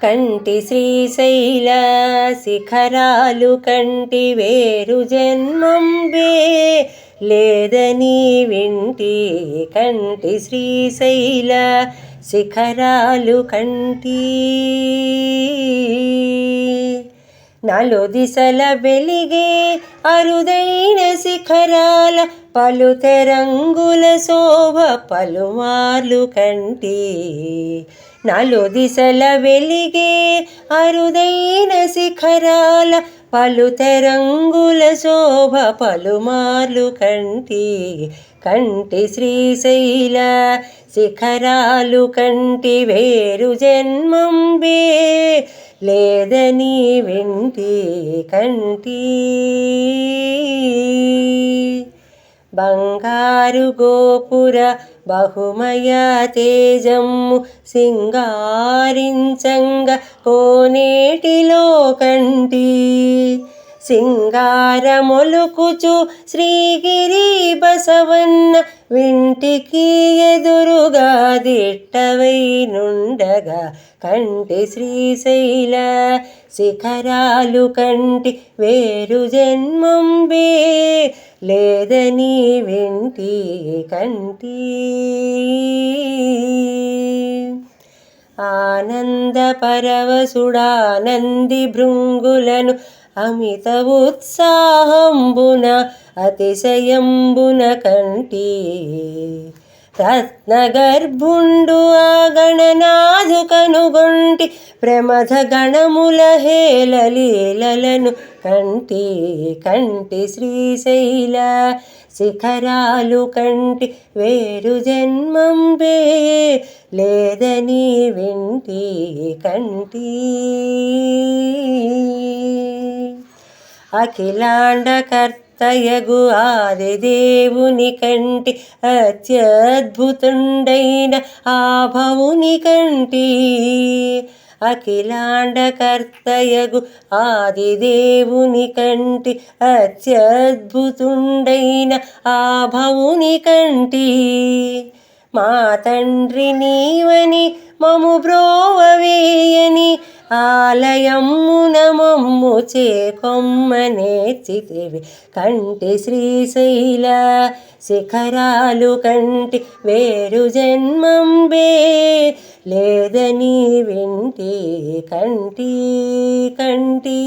కంటి శ్రీశైల శిఖరాలు కంటి వేరు జన్మంబే లేదని వింటి కంటి శ్రీశైల శిఖరాలు కంటి నాలో దిశల వెలిగే అరుదైన శిఖరాల పలుతెరంగుల శోభ పలుమార్లు కంటి నాలో దిశల వెలిగే అరుదైన శిఖరాల పలుతెరంగుల శోభ పలుమార్లు కంటి కంటి శ్రీశైల శిఖరాలు కంటి వేరు జన్మంబే లేదని వింటి కంటి బంగారు గోపుర బహుమయ తేజమ్ము సింగారించంగ కోనేటిలో కంటి సింగారమొలుకుచు శ్రీగిరి బసవన్న వింటికి ఎదురుగా దిట్టవై నుండగా కంటి శ్రీశైల శిఖరాలు కంటి వేరు జన్మంబే లేదని వింటి కంటి ఆనంద పరవశుడానంది భృంగులను అమిత ఉత్సాహంబున అతిశయంబున కంటి రత్నగర్భుండు ఆ గణనాథు కనుగొంటి ప్రమథ గణముల హేళలీలలను కంటి కంటి శ్రీశైల శిఖరాలు కంటి వేరు జన్మంబే లేదని వింటి కంటి అఖిలాండకర్తయగు ఆదిదేవుని కంటి అత్యద్భుతుండైన ఆభవుని కంటి అఖిలాండకర్తయగు ఆదిదేవుని కంటి అత్యద్భుతుండైన ఆభవుని కంటి మా తండ్రి నీవని మము బ్రోవవేయని ఆలయమ్మున మమ్ము చేకొమ్మనేర్చితివి కంటి శ్రీశైల శిఖరాలు కంటి వేరు జన్మంబే లేదని వింటి కంటి కంటి